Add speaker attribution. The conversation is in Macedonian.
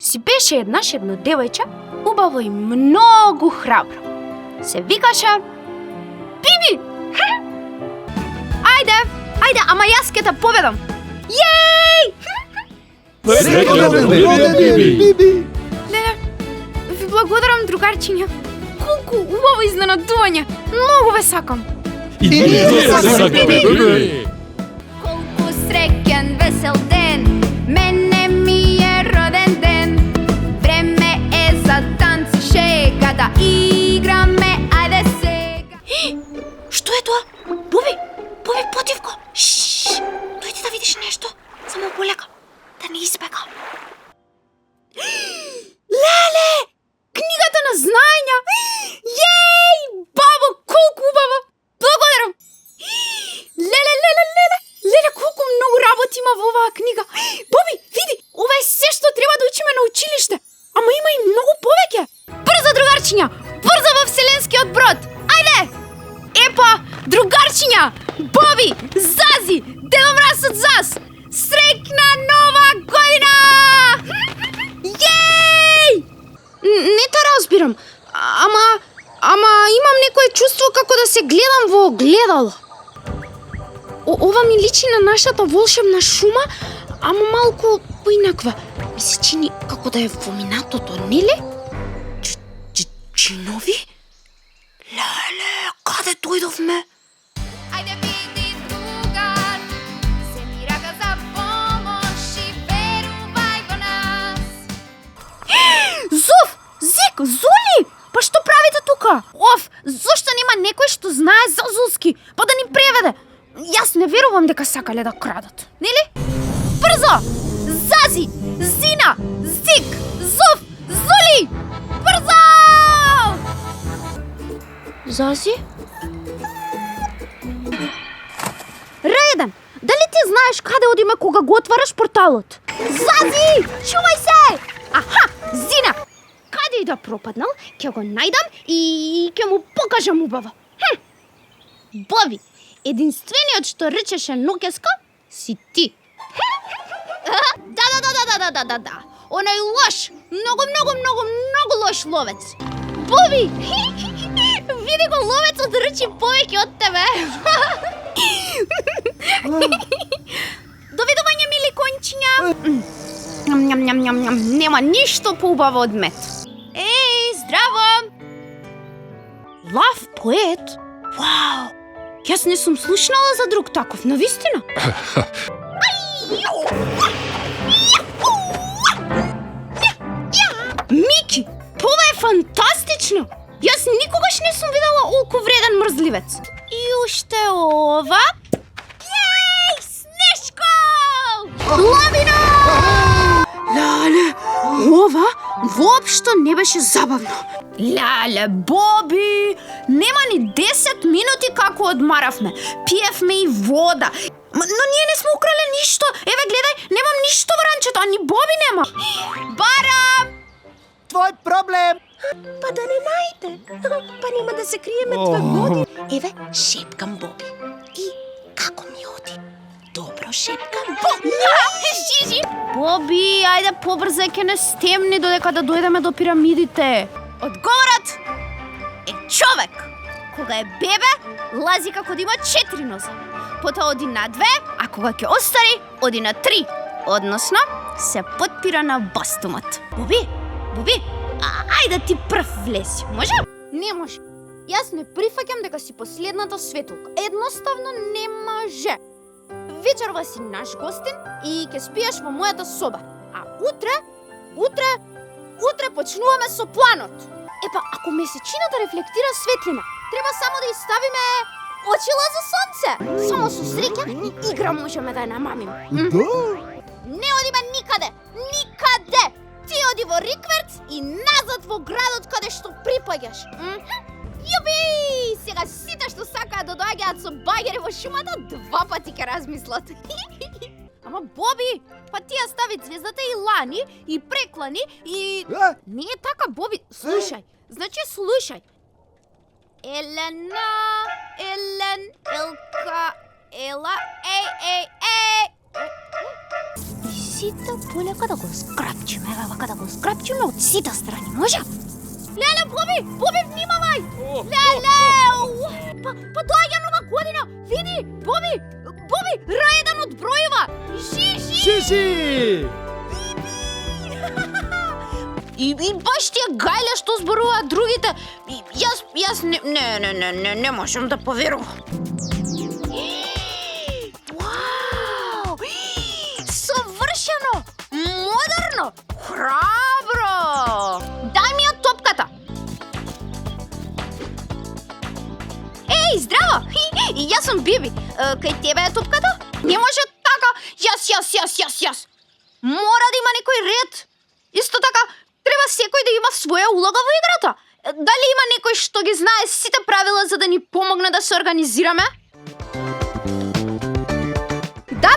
Speaker 1: Си беше еднаш едно девојче, убаво и многу храбро. Се викаше Биби! Ајде, ама јас ке те победам. Јеј!
Speaker 2: Биби!
Speaker 1: Леле, ви благодарам, другарчиња. Колку убаво изненадување. Многу ве сакам.
Speaker 2: И ние сакаме, Биби!
Speaker 1: Колку среќен, весел ден, мене ми е роден ден. Време е за танци, шега, да играме, ајде сега. Што е тоа? Боби, потивко. Шш, дојди да видиш нешто. Само полека, да не избега. Леле, книгата на знаења. Јеј, бабо, колку убаво. Благодарам. Леле, колку многу работи има во оваа книга. Боби, види, ова е се што треба да учиме на училиште. Ама има и многу повеќе. Брзо, другарчиња, брзо во вселенскиот брод. Ајде! Епа, другарчиња, Боби, Зази, Дедомрасот Заз, среќна нова година! Јеј! Не те разбирам, ама имам некое чувство како да се гледам во огледало. Ова ми личи на нашата волшебна шума, ама малку поинаква. Ми се чини како да е во минатото, нели? Чинови? Леле, каде дојдовме? Ајде биди другар, се ми рага за помош и верувај во нас. Зов! Зик! Зули! Па што правите тука? Зошто нема некој што знае зазулски, па да ни преведе? Јас не верувам дека сакале да крадат, нели? Брзо! Зази! Зина! Зик! Зов! Зули! Брзо! Зази? Рајдан, дали ти знаеш каде одиме кога го отвараш порталот? Зази! Чувај се! Аха! Зина! Каде и да пропаднал, ќе го најдам и ќе му покажам убаво. Боби, единствениот што речеше ноќеска си ти. Да. Онај лош, многу лош ловец. Боби, види го, ловецот речи повеќе од тебе. Довидување, мили кончиња. Нема ништо поубаво од мед. Еј, здраво! Лав поет? Вау! Јас не сум слушнала за друг таков, навистина. Мики, това е фантастично! Јас никогаш не сум видела олку вреден мрзливец. И уште ова. Јеј, Снешко! Лавина! Леле, ова воопшто не беше забавно. Леле, Боби, нема ни 10 минути како одмаравме. Пиевме и вода. Но ние не сме украле ништо. Еве, гледај, немам ништо во ранчето, а ни Боби нема. Барам!
Speaker 2: Твој проблем!
Speaker 3: Па да не најде. Па нема да се криеме 2 години. Еве, шепкам Боби. И како ми оди? Добро шепкам Боби.
Speaker 1: Жижи! Боби, ајде побрзо, ќе не стемни додека да дојдеме до пирамидите. Одговорот е човек. Кога е бебе, лази како да има 4 нозе. Потоа оди на 2, а кога ќе остари, оди на 3. Односно, се потпира на бастумот. Боби, ајде ти прв влези, може? Не може. Јас не прифаќам дека си последната светулка. Едноставно не може. Вечерва си наш гостин и ќе спиеш во мојата соба. А утре почнуваме со планот. Епа, ако месечината рефлектира светлина, треба само да ја ставиме очила за сонце. Само со среќа и игра можеме да ја намамиме. Не одиме никаде. Ти оди во Рикверц и назад во градот каде што припаѓаш. Јуби! Сега сите што сакаат да доаѓаат со багери во шумата, 2 пати ќе размислат. Ама Боби, па ти ја стави звездата и лани, и преклани, и... Не е така, Боби, слушај. Значи, слушај. Елена, Елка, Ела, ей. сите полека да го скрапчиме, вака да го скрапчиме од сите страни, може? Леле, Боби, внимавај! Леле! Па доаѓа нова година! Види, Боби, рајдан од бројува!
Speaker 2: Шиши!
Speaker 1: И баш тие гајле што зборуваат другите. Јас не можам да поверувам. Вау! Совршено! Модерно! Храбро! Дај ми ја топката. Еј, здраво! Јас сум Биби. Кај тебе е топката? Не може така. Јас. Мора да има некој ред. Исто така, треба секој да има своја улога во играта. Дали има некој што ги знае сите правила за да ни помогне да се организираме? Да.